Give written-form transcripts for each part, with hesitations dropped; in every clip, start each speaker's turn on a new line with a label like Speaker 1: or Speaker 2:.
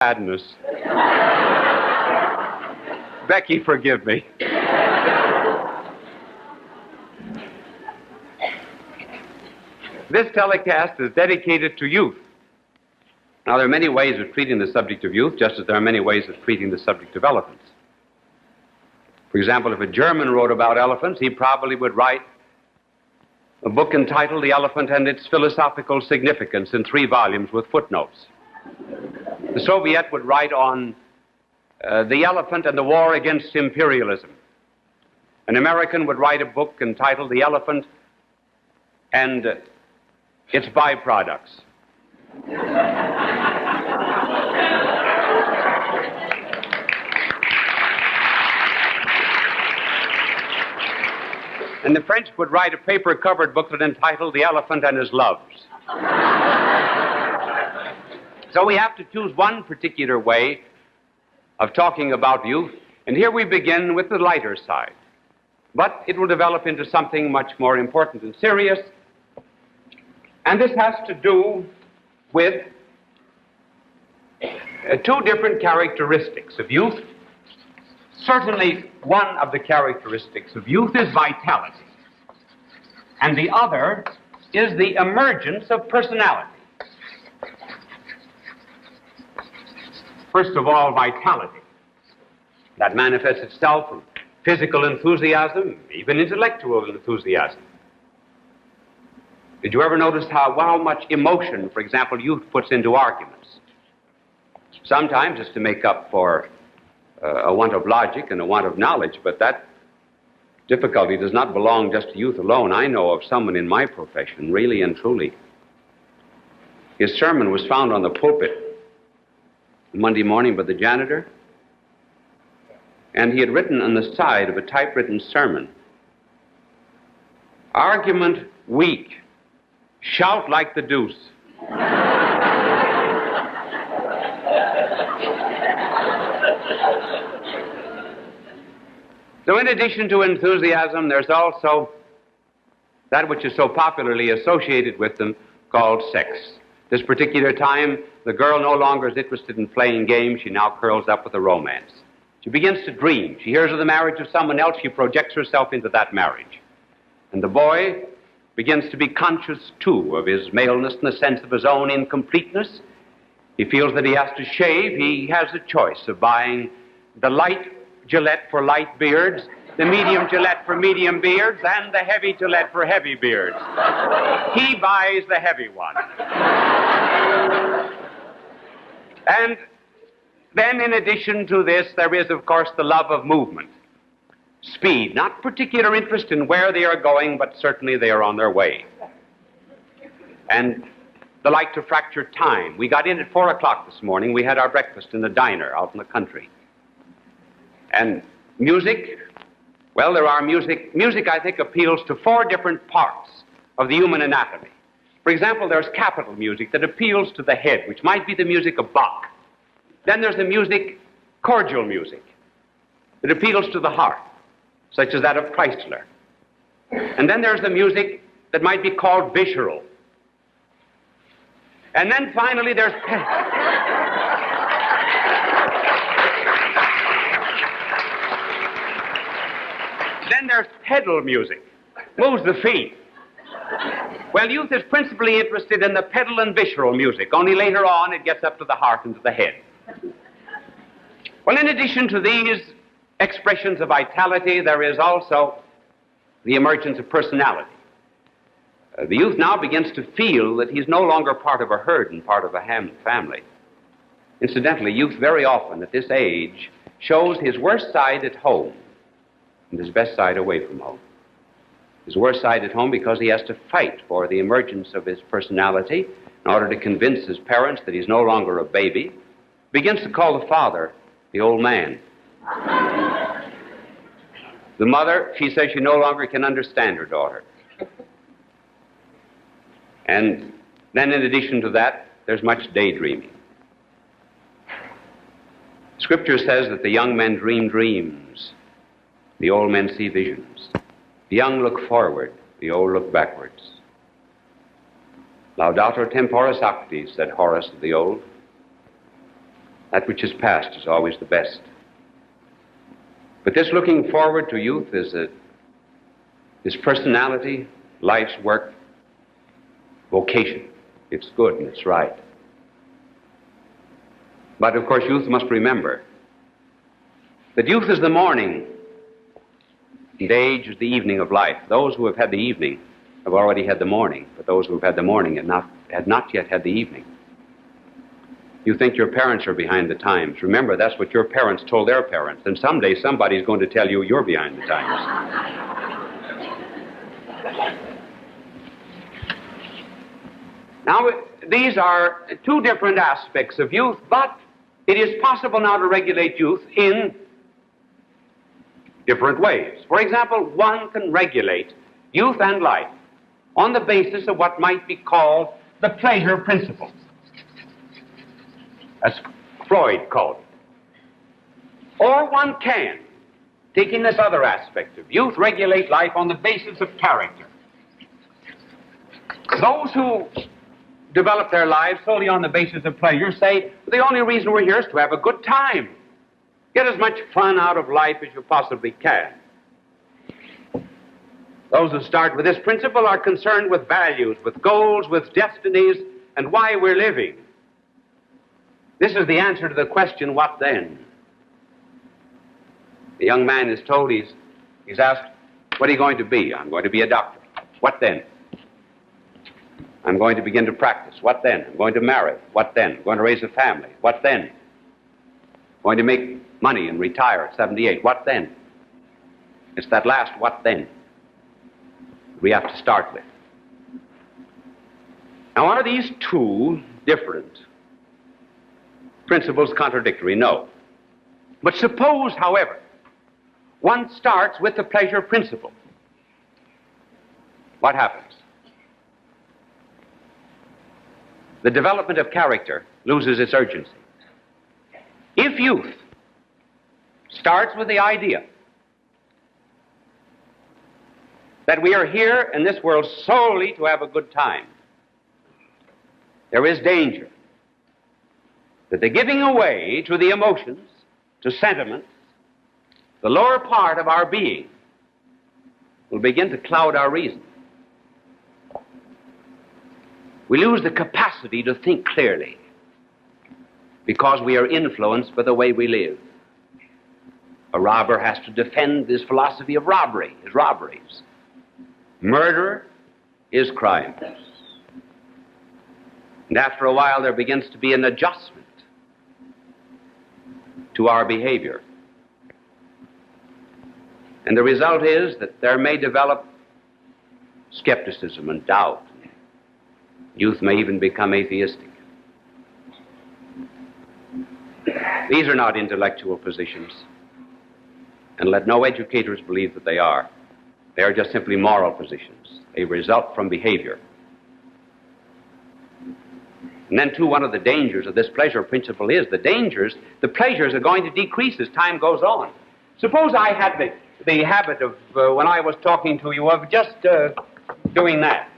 Speaker 1: Sadness. Becky, forgive me. This telecast is dedicated to youth. Now, there are many ways of treating the subject of youth, just as there are many ways of treating the subject of elephants. For example, if a German wrote about elephants, he probably would write a book entitled The Elephant and Its Philosophical Significance in 3 volumes with footnotes. The Soviet would write on the elephant and the war against imperialism. An American would write a book entitled The Elephant and Its Byproducts. And the French would write a paper-covered booklet entitled The Elephant and His Loves. So we have to choose one particular way of talking about youth, and here we begin with the lighter side. But it will develop into something much more important and serious, and this has to do with 2 different characteristics of youth. Certainly, one of the characteristics of youth is vitality, and the other is the emergence of personality. First of all, vitality. That manifests itself in physical enthusiasm, even intellectual enthusiasm. Did you ever notice how much emotion, for example, youth puts into arguments? Sometimes it's to make up for a want of logic and a want of knowledge, but that difficulty does not belong just to youth alone. I know of someone in my profession, really and truly. His sermon was found on the pulpit Monday morning by the janitor, and he had written on the side of a typewritten sermon, "Argument weak, shout like the deuce." So in addition to enthusiasm, there's also that which is so popularly associated with them, called sex. This particular time, the girl no longer is interested in playing games. She now curls up with a romance. She begins to dream. She hears of the marriage of someone else. She projects herself into that marriage. And the boy begins to be conscious, too, of his maleness and the sense of his own incompleteness. He feels that he has to shave. He has a choice of buying the light Gillette for light beards, the medium Gillette for medium beards, and the heavy Gillette for heavy beards. He buys the heavy one. And then, in addition to this, there is, of course, the love of movement. Speed, not particular interest in where they are going, but certainly they are on their way. And the like to fracture time. We got in at 4 o'clock this morning. We had our breakfast in the diner out in the country. And music, well, there are music. Music, I think, appeals to 4 different parts of the human anatomy. For example, there's capital music that appeals to the head, which might be the music of Bach. Then there's the music, cordial music, that appeals to the heart, such as that of Chrysler. And then there's the music that might be called visceral. And then finally there's pedal music, moves the feet. Well, youth is principally interested in the pedal and visceral music, only later on it gets up to the heart and to the head. Well, in addition to these expressions of vitality, there is also the emergence of personality. The youth now begins to feel that he's no longer part of a herd and part of a family. Incidentally, youth very often at this age shows his worst side at home and his best side away from home. His worst side at home because he has to fight for the emergence of his personality in order to convince his parents that he's no longer a baby. Begins to call the father the old man. The mother, she says she no longer can understand her daughter. And then in addition to that, there's much daydreaming. Scripture says that the young men dream dreams, the old men see visions. The young look forward, the old look backwards. Laudator temporis acti, said Horace of the old. That which is past is always the best. But this looking forward to youth is personality, life's work, vocation. It's good and it's right. But of course, youth must remember that youth is the morning and age is the evening of life. Those who have had the evening have already had the morning, but those who have had the morning had not yet had the evening. You think your parents are behind the times. Remember, that's what your parents told their parents, and someday somebody's going to tell you you're behind the times. Now, these are two different aspects of youth, but it is possible now to regulate youth in different ways. For example, one can regulate youth and life on the basis of what might be called the pleasure principle, as Freud called it. Or one can, taking this other aspect of youth, regulate life on the basis of character. Those who develop their lives solely on the basis of pleasure say, the only reason we're here is to have a good time. Get as much fun out of life as you possibly can. Those who start with this principle are concerned with values, with goals, with destinies, and why we're living. This is the answer to the question, what then? The young man is told, he's asked, what are you going to be? I'm going to be a doctor. What then? I'm going to begin to practice. What then? I'm going to marry. What then? I'm going to raise a family. What then? I'm going to make money and retire at 78. What then? It's that last what then we have to start with. Now, are these two different principles contradictory? No. But suppose, however, one starts with the pleasure principle. What happens? The development of character loses its urgency. If youth starts with the idea that we are here in this world solely to have a good time, there is danger that the giving away to the emotions, to sentiments, the lower part of our being, will begin to cloud our reason. We lose the capacity to think clearly because we are influenced by the way we live. A robber has to defend his philosophy of robbery, his robberies. Murder is crime. And after a while, there begins to be an adjustment to our behavior. And the result is that there may develop skepticism and doubt. Youth may even become atheistic. These are not intellectual positions, and let no educators believe that they are. They are just simply moral positions. They result from behavior. And then, too, one of the dangers of this pleasure principle is the pleasures are going to decrease as time goes on. Suppose I had the habit of, when I was talking to you, of just doing that.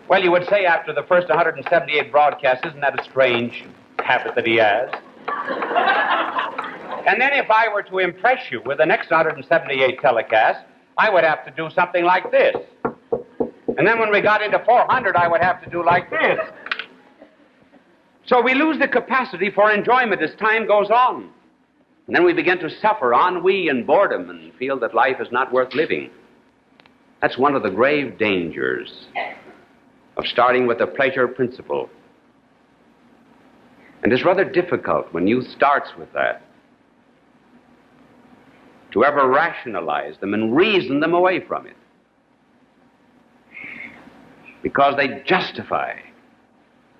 Speaker 1: Well, you would say after the first 178 broadcasts, isn't that a strange habit that he has? And then if I were to impress you with the next 178 telecasts, I would have to do something like this. And then when we got into 400, I would have to do like this. So we lose the capacity for enjoyment as time goes on. And then we begin to suffer ennui and boredom and feel that life is not worth living. That's one of the grave dangers of starting with the pleasure principle. And it's rather difficult when youth starts with that to ever rationalize them and reason them away from it, because they justify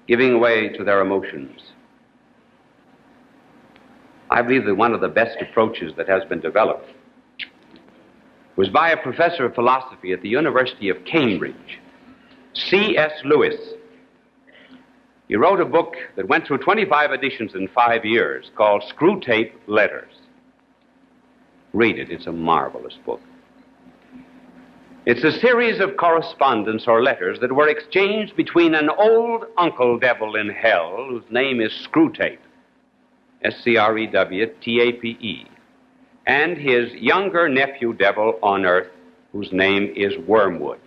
Speaker 1: giving way to their emotions. I believe that one of the best approaches that has been developed was by a professor of philosophy at the University of Cambridge, C.S. Lewis. He wrote a book that went through 25 editions in 5 years called Screwtape Letters. Read it. It's a marvelous book. It's a series of correspondence or letters that were exchanged between an old uncle devil in hell, whose name is Screwtape, Screwtape, and his younger nephew devil on earth, whose name is Wormwood.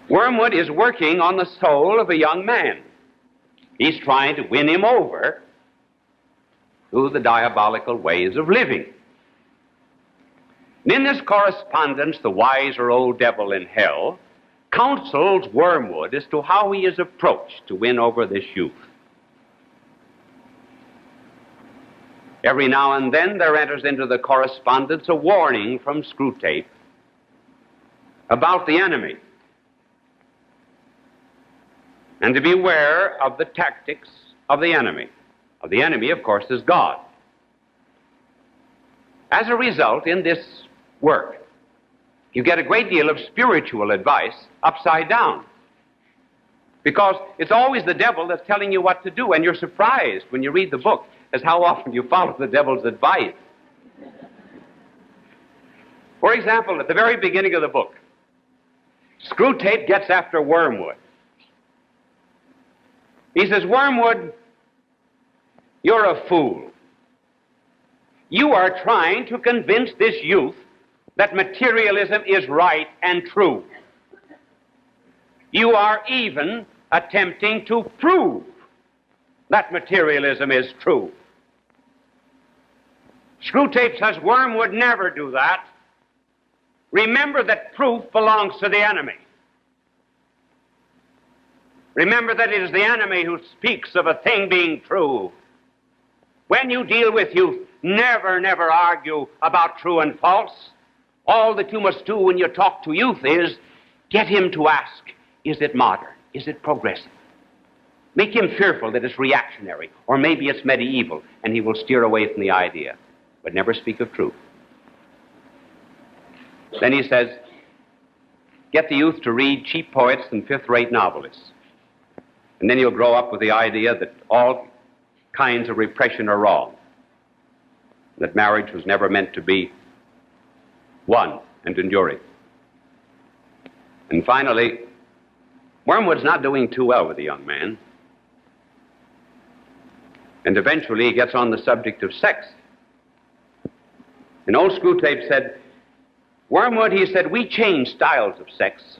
Speaker 1: Wormwood is working on the soul of a young man. He's trying to win him over through the diabolical ways of living. And in this correspondence, the wiser old devil in hell counsels Wormwood as to how he is approached to win over this youth. Every now and then there enters into the correspondence a warning from Screwtape about the enemy, and to beware of the tactics of the enemy. The enemy, of course, is God. As a result, in this work, you get a great deal of spiritual advice upside down, because it's always the devil that's telling you what to do, and you're surprised when you read the book as how often you follow the devil's advice. For example, at the very beginning of the book, Screwtape gets after Wormwood. He says, "Wormwood, you're a fool. You are trying to convince this youth that materialism is right and true. You are even attempting to prove that materialism is true." Screwtape says, "Wormwood, never do that. Remember that proof belongs to the enemy. Remember that it is the enemy who speaks of a thing being true. When you deal with youth, never, never argue about true and false. All that you must do when you talk to youth is get him to ask, is it modern? Is it progressive? Make him fearful that it's reactionary, or maybe it's medieval, and he will steer away from the idea, but never speak of truth." Then he says, get the youth to read cheap poets and fifth-rate novelists. And then you'll grow up with the idea that all kinds of repression are wrong, that marriage was never meant to be one and enduring. And finally, Wormwood's not doing too well with the young man. And eventually he gets on the subject of sex. And old Screwtape said, "Wormwood," he said, "we change styles of sex.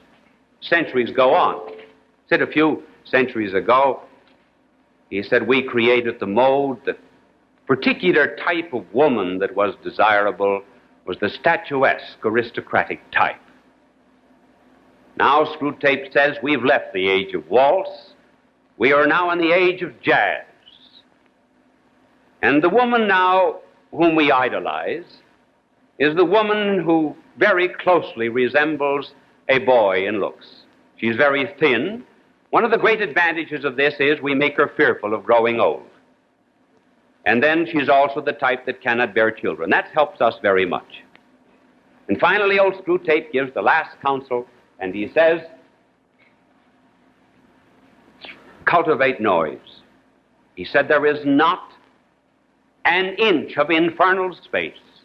Speaker 1: Centuries go on." He said a few centuries ago, he said, "we created the mode, the particular type of woman that was desirable was the statuesque, aristocratic type. Now," Screwtape says, "we've left the age of waltz. We are now in the age of jazz. And the woman now whom we idolize is the woman who very closely resembles a boy in looks. She's very thin. One of the great advantages of this is we make her fearful of growing old. And then she's also the type that cannot bear children. That helps us very much." And finally, old Screwtape gives the last counsel, and he says, "Cultivate noise." He said, "There is not an inch of infernal space,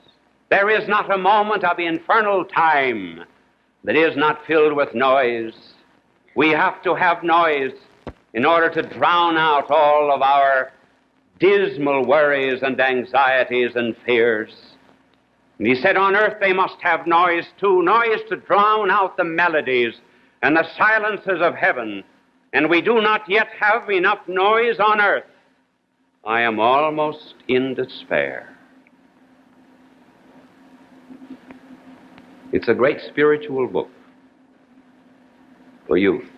Speaker 1: there is not a moment of infernal time that is not filled with noise. We have to have noise in order to drown out all of our dismal worries and anxieties and fears." And he said, on earth they must have noise too, noise to drown out the melodies and the silences of heaven. And we do not yet have enough noise on earth. I am almost in despair. It's a great spiritual book for youth.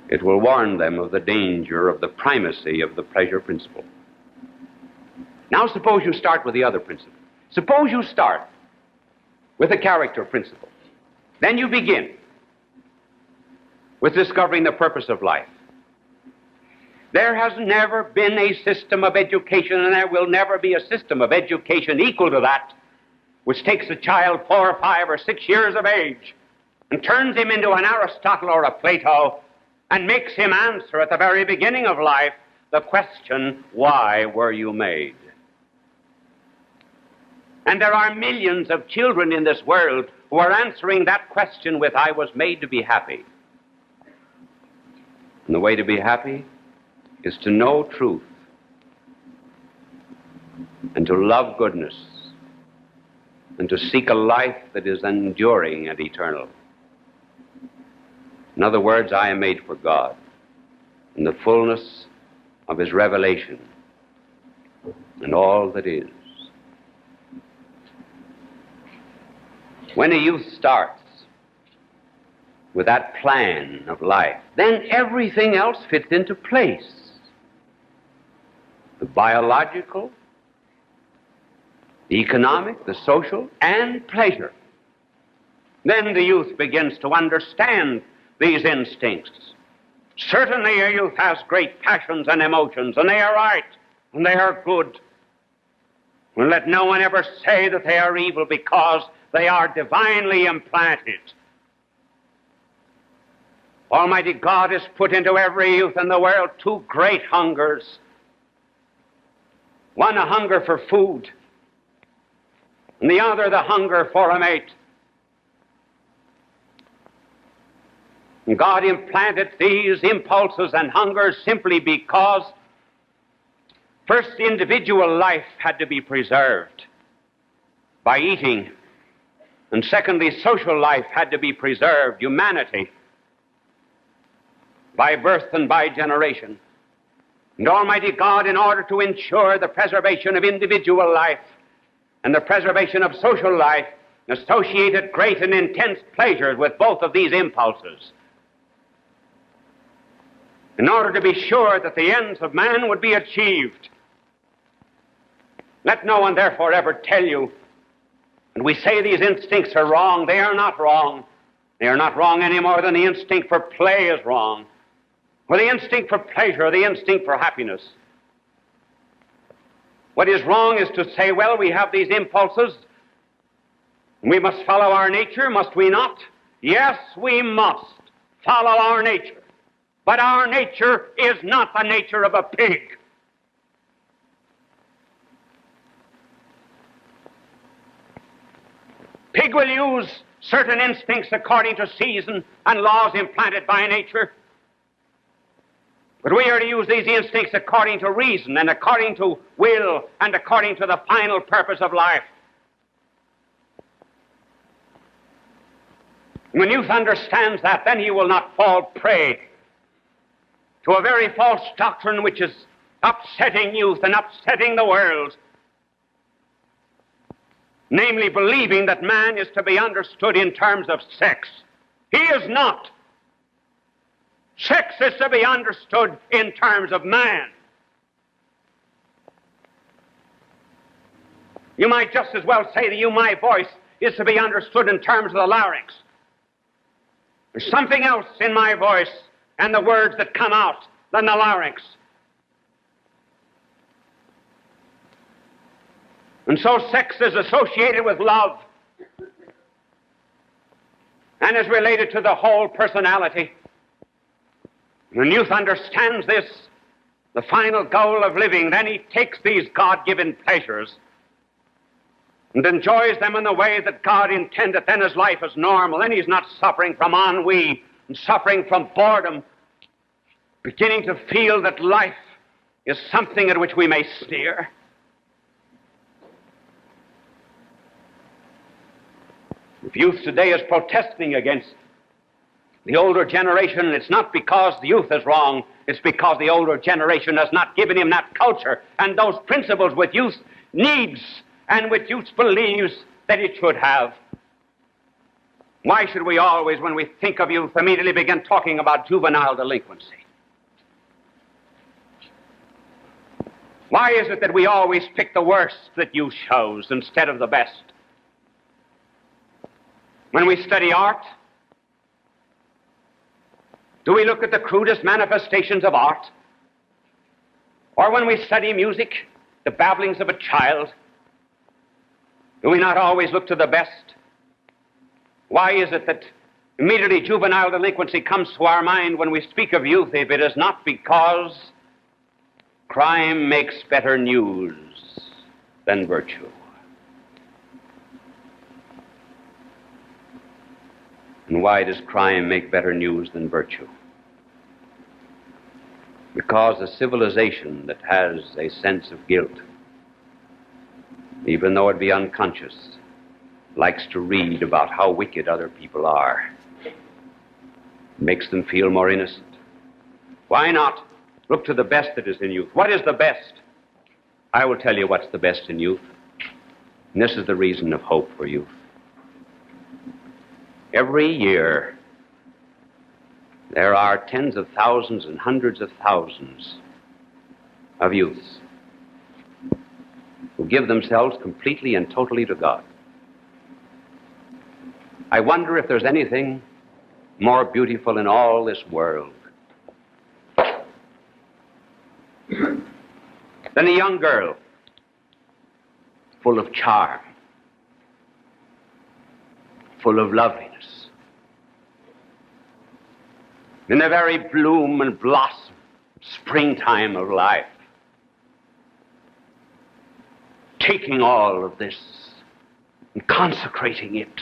Speaker 1: It will warn them of the danger of the primacy of the pleasure principle. Now suppose you start with the other principle. Suppose you start with the character principle. Then you begin with discovering the purpose of life. There has never been a system of education, and there will never be a system of education equal to that, which takes a child 4 or 5 or 6 years of age and turns him into an Aristotle or a Plato and makes him answer at the very beginning of life the question, why were you made? And there are millions of children in this world who are answering that question with, I was made to be happy. And the way to be happy is to know truth and to love goodness and to seek a life that is enduring and eternal. In other words, I am made for God in the fullness of His revelation and all that is. When a youth starts with that plan of life, then everything else fits into place. The biological, the economic, the social, and pleasure. Then the youth begins to understand these instincts. Certainly a youth has great passions and emotions, and they are right, and they are good. And let no one ever say that they are evil, because they are divinely implanted. Almighty God has put into every youth in the world two great hungers. One, a hunger for food, and the other, the hunger for a mate. And God implanted these impulses and hungers simply because, first, individual life had to be preserved by eating, and secondly, social life had to be preserved, humanity, by birth and by generation. And Almighty God, in order to ensure the preservation of individual life and the preservation of social life, associated great and intense pleasures with both of these impulses, in order to be sure that the ends of man would be achieved. Let no one therefore ever tell you, and we say these instincts are wrong. They are not wrong. They are not wrong any more than the instinct for play is wrong, or the instinct for pleasure, or the instinct for happiness. What is wrong is to say, well, we have these impulses, and we must follow our nature, must we not? Yes, we must follow our nature. But our nature is not the nature of a pig. Pig will use certain instincts according to season and laws implanted by nature. But we are to use these instincts according to reason and according to will and according to the final purpose of life. When youth understands that, then he will not fall prey to a very false doctrine which is upsetting youth and upsetting the world, namely believing that man is to be understood in terms of sex. He is not. Sex is to be understood in terms of man. You might just as well say to you, my voice is to be understood in terms of the larynx. There's something else in my voice and the words that come out than the larynx. And so sex is associated with love and is related to the whole personality. When youth understands this, the final goal of living, then he takes these God-given pleasures and enjoys them in the way that God intended. Then his life is normal. Then he's not suffering from ennui and suffering from boredom, beginning to feel that life is something at which we may sneer. If youth today is protesting against the older generation, it's not because the youth is wrong, it's because the older generation has not given him that culture and those principles which youth needs and which youth believes that it should have. Why should we always, when we think of youth, immediately begin talking about juvenile delinquency? Why is it that we always pick the worst that youth shows instead of the best? When we study art, do we look at the crudest manifestations of art? Or when we study music, the babblings of a child, do we not always look to the best? Why is it that immediately juvenile delinquency comes to our mind when we speak of youth, if it is not because crime makes better news than virtue? And why does crime make better news than virtue? Because a civilization that has a sense of guilt, even though it be unconscious, likes to read about how wicked other people are. It makes them feel more innocent. Why not look to the best that is in youth? What is the best? I will tell you what's the best in youth. And this is the reason of hope for youth. Every year, there are tens of thousands and hundreds of thousands of youths who give themselves completely and totally to God. I wonder if there's anything more beautiful in all this world than a young girl full of charm, full of loveliness, in the very bloom and blossom, springtime of life, taking all of this and consecrating it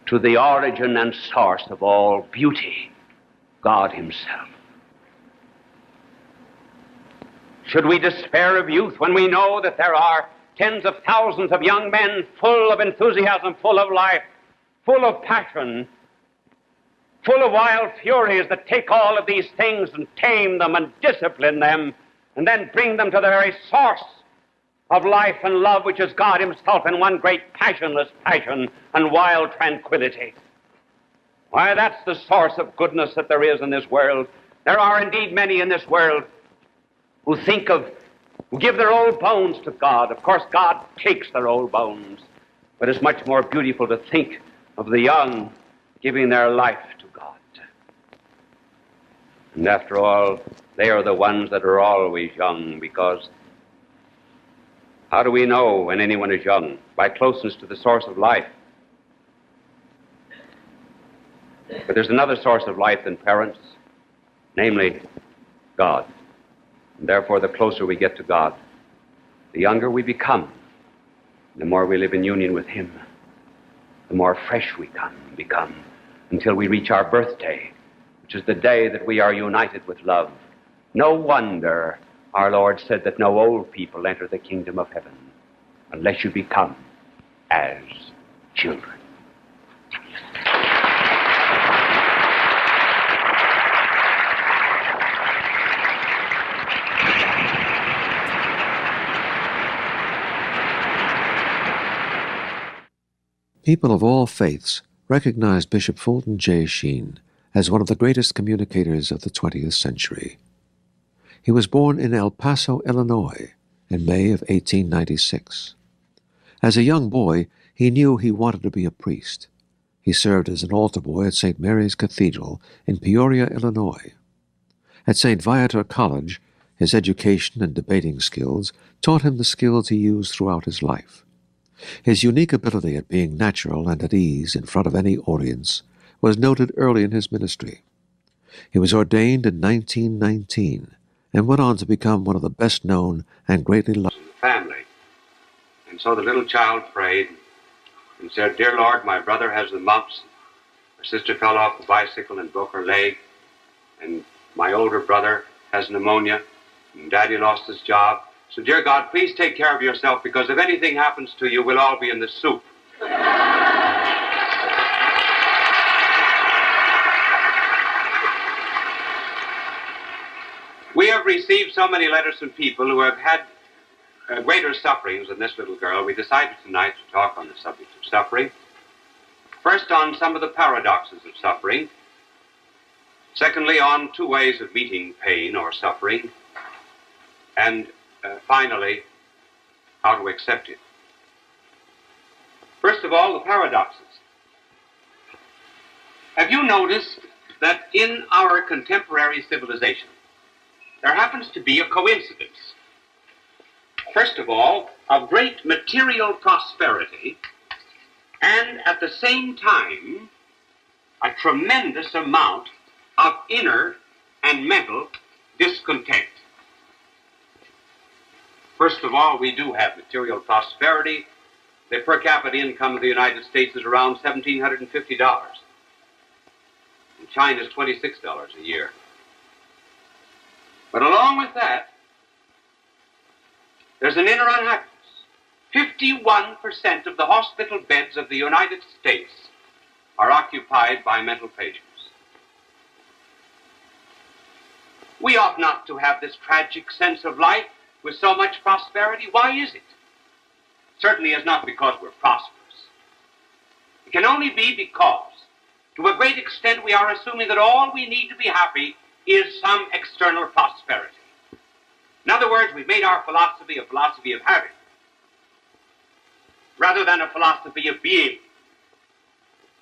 Speaker 1: to the origin and source of all beauty, God Himself. Should we despair of youth when we know that there are tens of thousands of young men full of enthusiasm, full of life, full of passion, full of wild furies that take all of these things and tame them and discipline them and then bring them to the very source of life and love, which is God Himself in one great passionless passion and wild tranquility? Why, that's the source of goodness that there is in this world. There are indeed many in this world who give their old bones to God. Of course, God takes their old bones, but it's much more beautiful to think of the young giving their life to God. And after all, they are the ones that are always young, because how do we know when anyone is young? By closeness to the source of life. But there's another source of life than parents, namely God. And therefore, the closer we get to God, the younger we become. The more we live in union with Him, the more fresh we become, until we reach our birthday, which is the day that we are united with love. No wonder our Lord said that no old people enter the kingdom of heaven unless you become as children.
Speaker 2: People of all faiths recognize Bishop Fulton J.Sheen as one of the greatest communicators of the 20th century. He was born in El Paso, Illinois, in May of 1896. As a young boy, he knew he wanted to be a priest. He served as an altar boy at St. Mary's Cathedral in Peoria, Illinois. At St. Viator College, his education and debating skills taught him the skills he used throughout his life. His unique ability at being natural and at ease in front of any audience was noted early in his ministry. He was ordained in 1919 and went on to become one of the best-known and greatly loved
Speaker 1: family. And so the little child prayed and said, "Dear Lord, my brother has the mumps, my sister fell off the bicycle and broke her leg, and my older brother has pneumonia, and Daddy lost his job. So, dear God, please take care of yourself, because if anything happens to you, we'll all be in the soup." We have received so many letters from people who have had greater sufferings than this little girl. We decided tonight to talk on the subject of suffering. First, on some of the paradoxes of suffering. Secondly, on two ways of meeting pain or suffering. And finally, how to accept it. First of all, the paradoxes. Have you noticed that in our contemporary civilization, there happens to be a coincidence? First of all, of great material prosperity, and at the same time, a tremendous amount of inner and mental discontent. First of all, we do have material prosperity, The per capita income of the United States is around $1,750. In China is $26 a year. But along with that, there's an inner unhappiness. 51% of the hospital beds of the United States are occupied by mental patients. We ought not to have this tragic sense of life with so much prosperity. Why is it? Certainly is not because we're prosperous. It can only be because, to a great extent, we are assuming that all we need to be happy is some external prosperity. In other words, we've made our philosophy a philosophy of having, rather than a philosophy of being.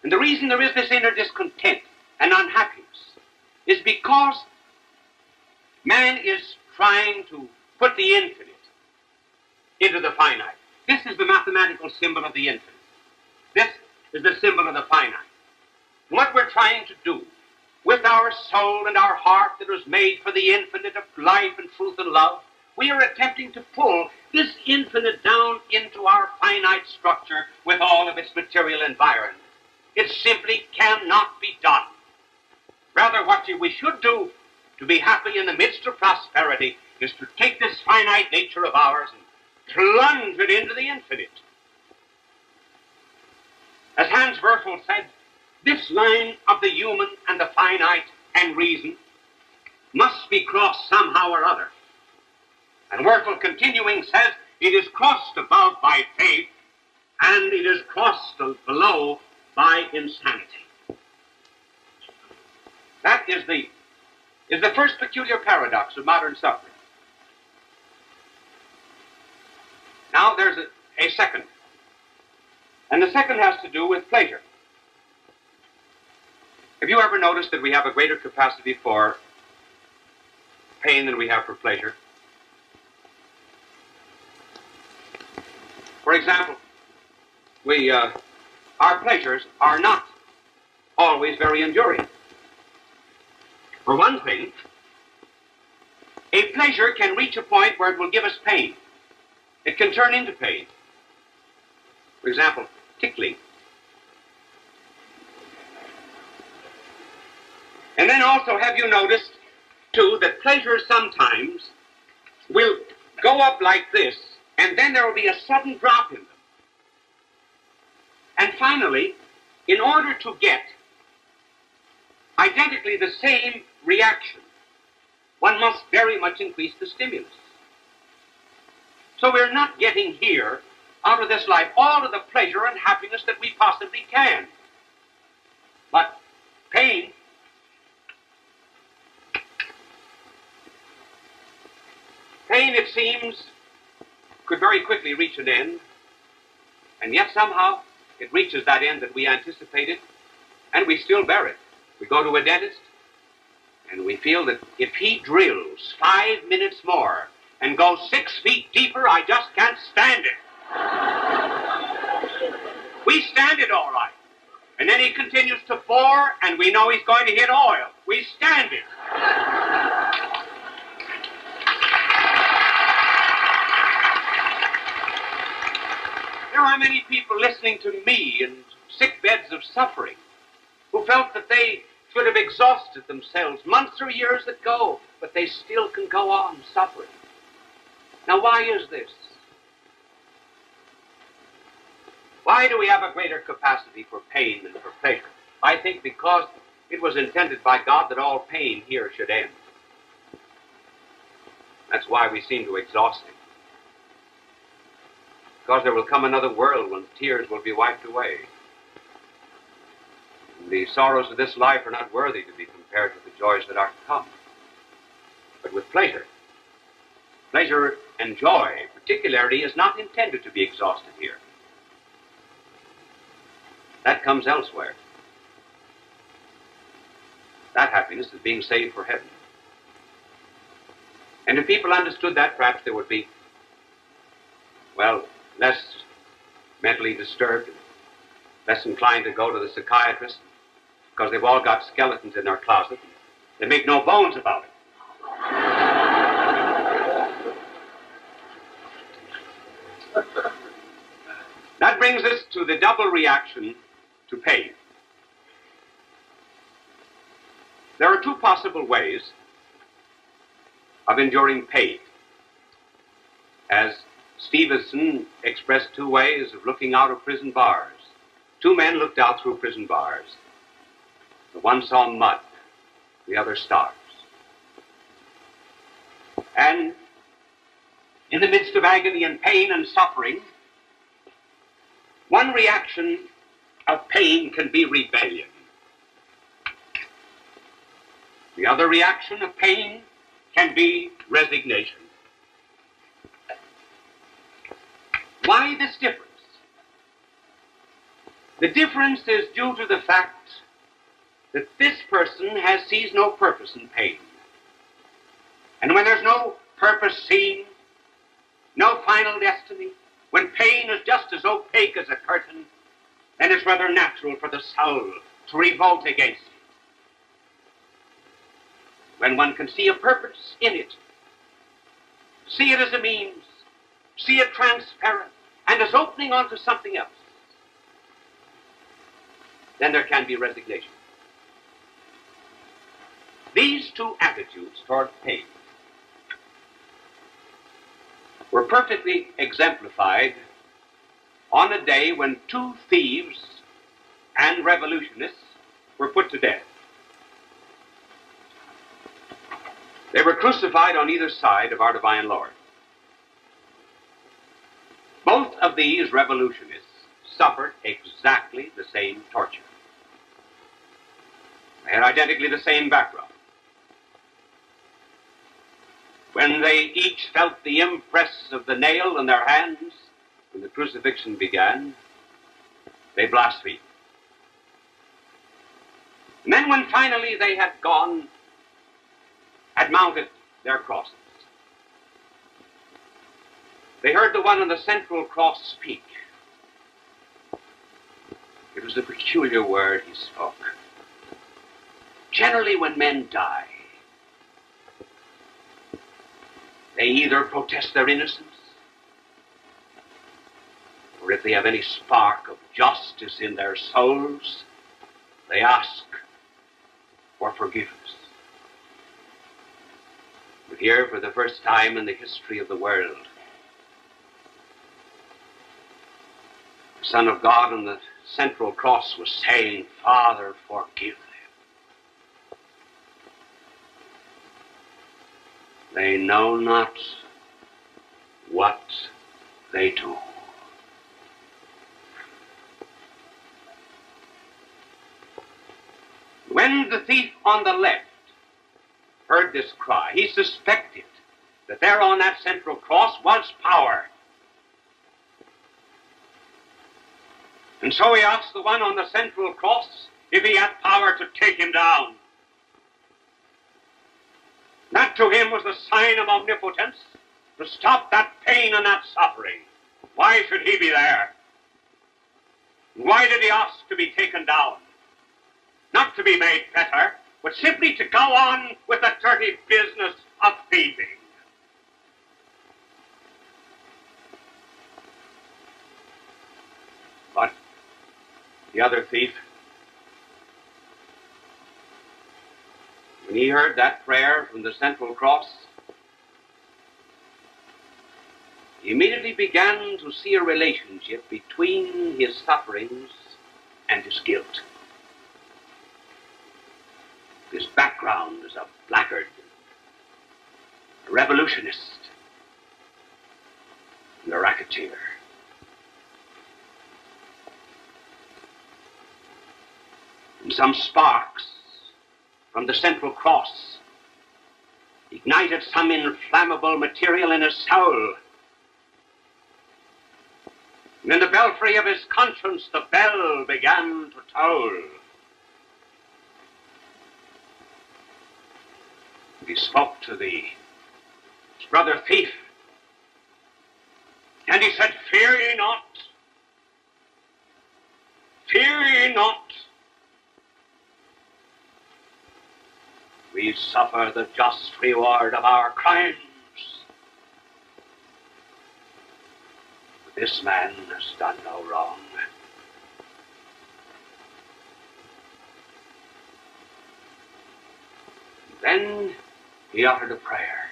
Speaker 1: And the reason there is this inner discontent and unhappiness is because man is trying to put the infinite into the finite. This is the mathematical symbol of the infinite. This is the symbol of the finite. What we're trying to do with our soul and our heart that was made for the infinite of life and truth and love, we are attempting to pull this infinite down into our finite structure with all of its material environment. It simply cannot be done. Rather, what we should do to be happy in the midst of prosperity is to take this finite nature of ours and plunge it into the infinite. As Hans Werfel said, this line of the human and the finite and reason must be crossed somehow or other. And Werfel, continuing, says, it is crossed above by faith, and it is crossed below by insanity. That is the first peculiar paradox of modern suffering. Now there's a second. And the second has to do with pleasure. Have you ever noticed that we have a greater capacity for pain than we have for pleasure? For example, our pleasures are not always very enduring. For one thing, a pleasure can reach a point where it will give us pain. It can turn into pain. For example, tickling. And then also, have you noticed, too, that pleasure sometimes will go up like this, and then there will be a sudden drop in them. And finally, in order to get identically the same reaction, one must very much increase the stimulus. So we're not getting here, out of this life, all of the pleasure and happiness that we possibly can. But pain, it seems, could very quickly reach an end, and yet somehow it reaches that end that we anticipated, and we still bear it. We go to a dentist, and we feel that if he drills 5 minutes more and goes 6 feet deeper, I just can't stand it. We stand it all right. And then he continues to bore, and we know he's going to hit oil. We stand it. There are many people listening to me in sick beds of suffering who felt that they should have exhausted themselves months or years ago, but they still can go on suffering. Now, why is this? Why do we have a greater capacity for pain than for pleasure? I think because it was intended by God that all pain here should end. That's why we seem to exhaust it. Because there will come another world when tears will be wiped away. The sorrows of this life are not worthy to be compared with the joys that are to come. But with pleasure and joy, particularly, is not intended to be exhausted here. That comes elsewhere. That happiness is being saved for heaven. And if people understood that, perhaps there would be, well, less mentally disturbed, less inclined to go to the psychiatrist, because they've all got skeletons in their closet. They make no bones about it. That brings us to the double reaction to pain. There are two possible ways of enduring pain. As Stevenson expressed two ways of looking out of prison bars. Two men looked out through prison bars. The one saw mud, the other stars. And in the midst of agony and pain and suffering, one reaction of pain can be rebellion. The other reaction of pain can be resignation. Why this difference? The difference is due to the fact that this person sees no purpose in pain. And when there's no purpose seen, no final destiny, when pain is just as opaque as a curtain, then it's rather natural for the soul to revolt against it. When one can see a purpose in it, see it as a means, see it transparent, and as opening onto something else, then there can be resignation. These two attitudes toward pain were perfectly exemplified on a day when two thieves and revolutionists were put to death. They were crucified on either side of our divine Lord. Both of these revolutionists suffered exactly the same torture. They had identically the same background. When they each felt the impress of the nail in their hands, when the crucifixion began, they blasphemed. And then when finally they had mounted their crosses, they heard the one on the central cross speak. It was a peculiar word he spoke. Generally, when men die, they either protest their innocence, or if they have any spark of justice in their souls, they ask for forgiveness. But here, for the first time in the history of the world, the Son of God on the central cross was saying, Father, forgive them. They know not what they do. When the thief on the left heard this cry, he suspected that there on that central cross was power. And so he asked the one on the central cross if he had power to take him down. That to him was the sign of omnipotence, to stop that pain and that suffering. Why should he be there? Why did he ask to be taken down? Not to be made better, but simply to go on with the dirty business of thieving. But the other thief, when he heard that prayer from the central cross, he immediately began to see a relationship between his sufferings and his guilt. His background as a blackguard, a revolutionist, and a racketeer. And some sparks from the central cross ignited some inflammable material in his soul. And in the belfry of his conscience, the bell began to toll. And he spoke to his brother thief, and he said, "Fear ye not, fear ye not. We suffer the just reward of our crimes. This man has done no wrong. Then he uttered a prayer.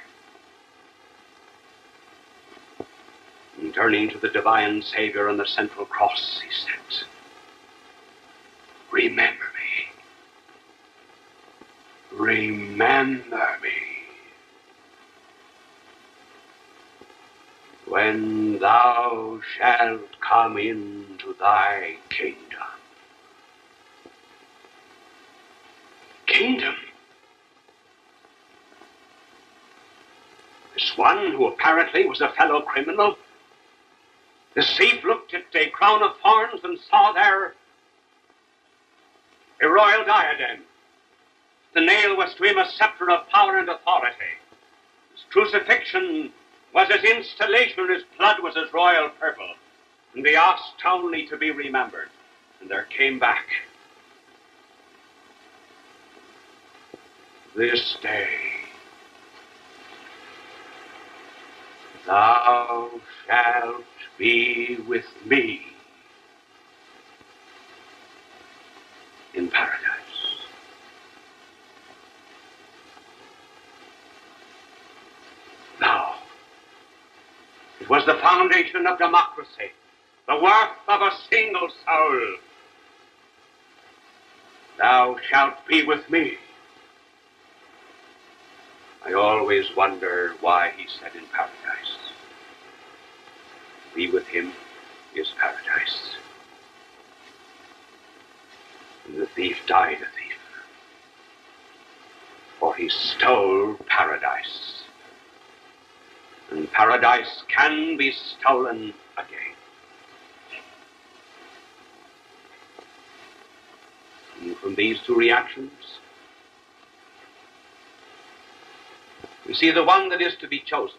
Speaker 1: And turning to the divine Savior on the central cross, he said, "Remember me. Remember me when thou shalt come into thy kingdom." Kingdom? This one who apparently was a fellow criminal, this thief looked at a crown of thorns and saw there a royal diadem. The nail was to him a scepter of power and authority. His crucifixion was his installation, his blood was his royal purple. And he asked only to be remembered. And there came back this day thou shalt be with me in paradise. Now, it was the foundation of democracy, the worth of a single soul. Thou shalt be with me. I always wonder why he said in paradise. Be with him is paradise. And the thief died a thief, for he stole paradise. And paradise can be stolen again. And from these two reactions, we see the one that is to be chosen.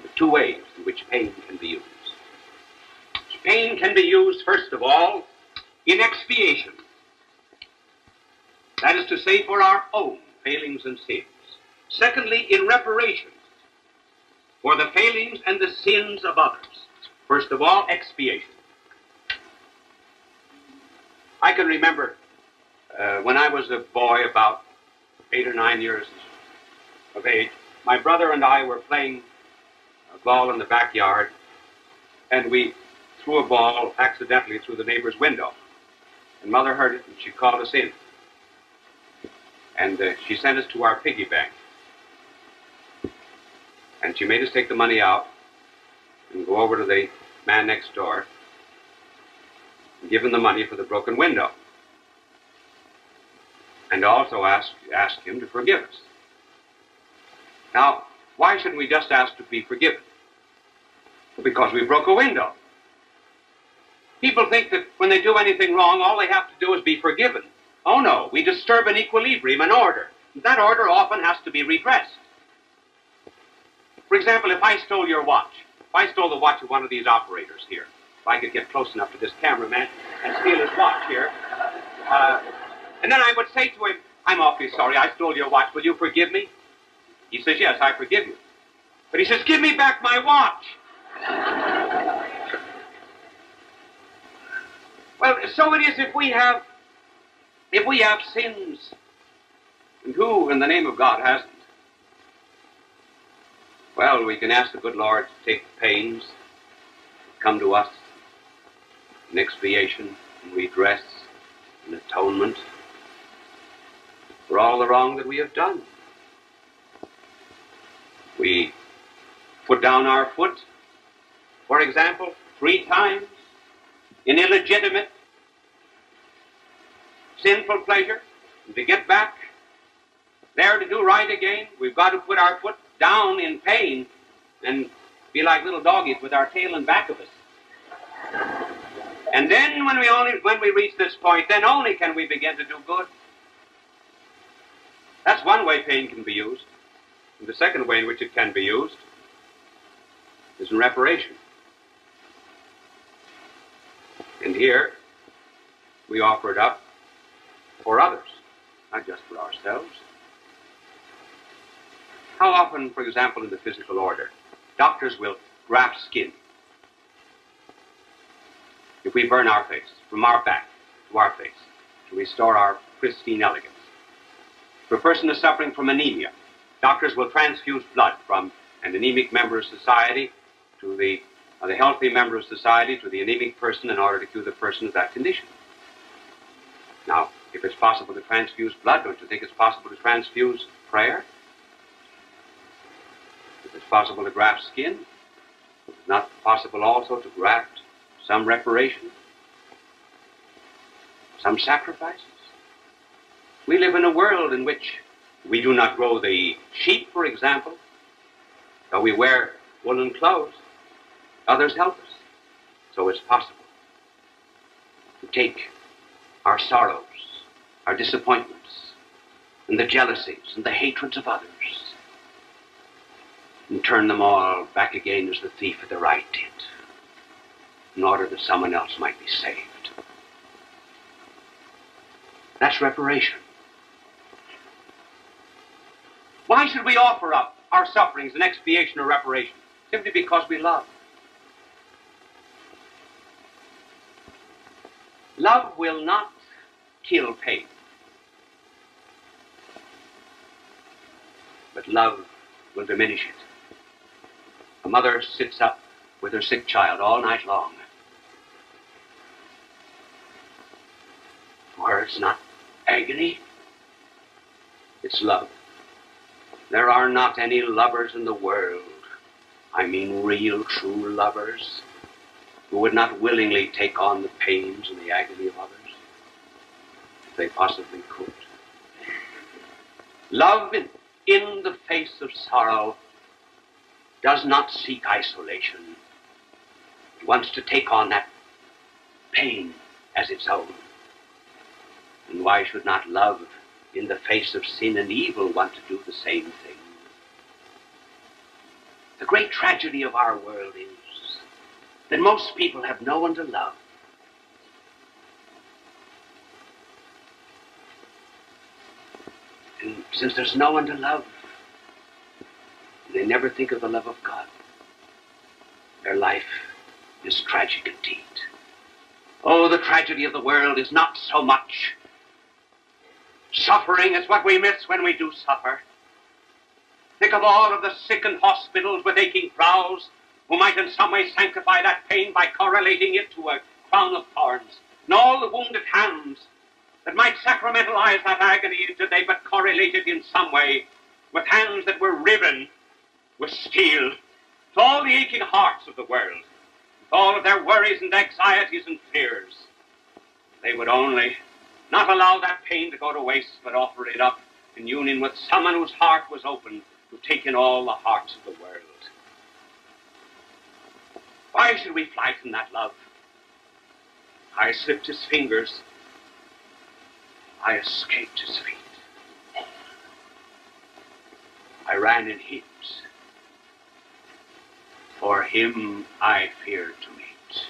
Speaker 1: The two ways in which pain can be used. Pain can be used, first of all, in expiation. That is to say, for our own failings and sins. Secondly, in reparation for the failings and the sins of others. First of all, expiation. I can remember when I was a boy, about 8 or 9 years of age, my brother and I were playing a ball in the backyard, and we threw a ball accidentally through the neighbor's window. And Mother heard it, and she called us in. And she sent us to our piggy bank. And she made us take the money out and go over to the man next door and give him the money for the broken window. And also ask him to forgive us. Now, why shouldn't we just ask to be forgiven? Because we broke a window. People think that when they do anything wrong, all they have to do is be forgiven. Oh no, we disturb an equilibrium, an order. That order often has to be redressed. For example, if I stole your watch, if I stole the watch of one of these operators here, if I could get close enough to this cameraman and steal his watch here, and then I would say to him, I'm awfully sorry, I stole your watch, will you forgive me? He says, yes, I forgive you. But he says, give me back my watch. Well, so it is if we have sins, and who in the name of God hasn't? Well, we can ask the good Lord to take the pains, come to us in expiation, and redress, and atonement for all the wrong that we have done. We put down our foot, for example, 3 times in illegitimate, sinful pleasure, and to get back there to do right again, we've got to put our foot down in pain and be like little doggies with our tail in back of us. And then when we reach this point, then only can we begin to do good. That's one way pain can be used. And the second way in which it can be used is in reparation. And here we offer it up for others, not just for ourselves. How often, for example, in the physical order, doctors will graft skin, if we burn our face from our back to our face to restore our pristine elegance. If a person is suffering from anemia, doctors will transfuse blood from an anemic member of society to the healthy member of society to the anemic person in order to cure the person of that condition. Now, if it's possible to transfuse blood, don't you think it's possible to transfuse prayer? If it's possible to graft skin, is it not possible also to graft some reparation, some sacrifices? We live in a world in which we do not grow the sheep, for example, though we wear woolen clothes. Others help us. So it's possible to take our sorrows, our disappointments, and the jealousies and the hatreds of others and turn them all back again as the thief at the right did, in order that someone else might be saved. That's reparation. Why should we offer up our sufferings in expiation or reparation? Simply because we love. Love will not kill pain, but love will diminish it. A mother sits up with her sick child all night long. For her, it's not agony, it's love. There are not any lovers in the world, I mean real, true lovers, who would not willingly take on the pains and the agony of others, if they possibly could. Love in the face of sorrow does not seek isolation. It wants to take on that pain as its own. And why should not love in the face of sin and evil want to do the same thing? The great tragedy of our world is that most people have no one to love. And since there's no one to love, they never think of the love of God. Their life is tragic indeed. Oh, the tragedy of the world is not so much suffering as what we miss when we do suffer. Think of all of the sick in hospitals with aching brows who might in some way sanctify that pain by correlating it to a crown of thorns, and all the wounded hands that might sacramentalize that agony did they but correlate it in some way with hands that were riven with steel, to all the aching hearts of the world, with all of their worries and anxieties and fears. They would only not allow that pain to go to waste, but offer it up in union with someone whose heart was open to take in all the hearts of the world. Why should we fly from that love? I slipped his fingers. I escaped his feet. I ran in heaps. For him I feared to meet.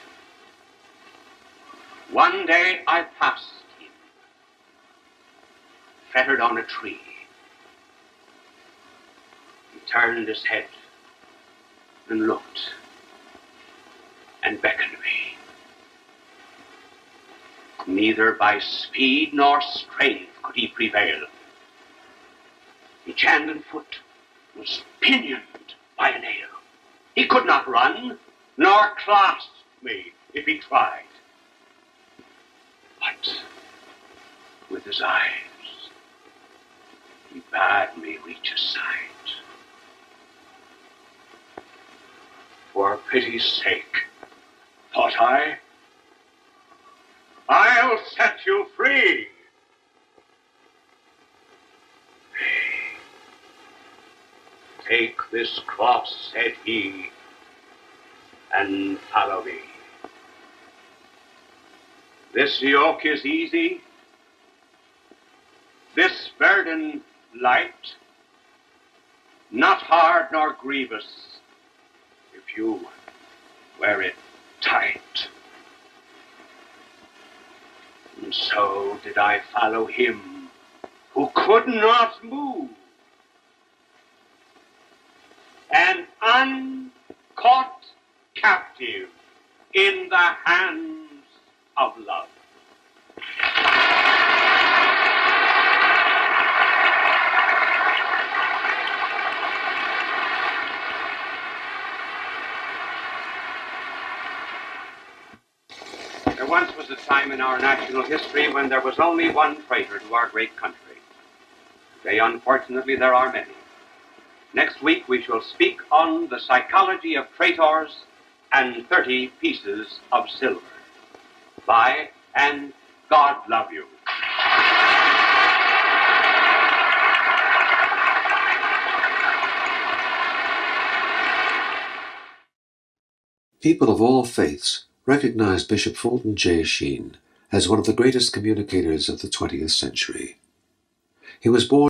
Speaker 1: One day I passed him, fettered on a tree. He turned his head and looked and beckoned me. Neither by speed nor strength could he prevail. Each hand and foot was pinioned by a nail. He could not run, nor clasp me if he tried. But with his eyes, he bade me reach his side. For pity's sake, thought I'll set you free. Take this cross, said he, and follow me. This yoke is easy, this burden light, not hard nor grievous, if you wear it tight. And so did I follow him who could not move. And uncaught captive in the hands of love. There once was a time in our national history when there was only one traitor to our great country. Today, unfortunately, there are many. Next week, we shall speak on the psychology of traitors and 30 pieces of silver. Bye, and God love you.
Speaker 2: People of all faiths recognize Bishop Fulton.j.sheen as one of the greatest communicators of the 20th century. He was born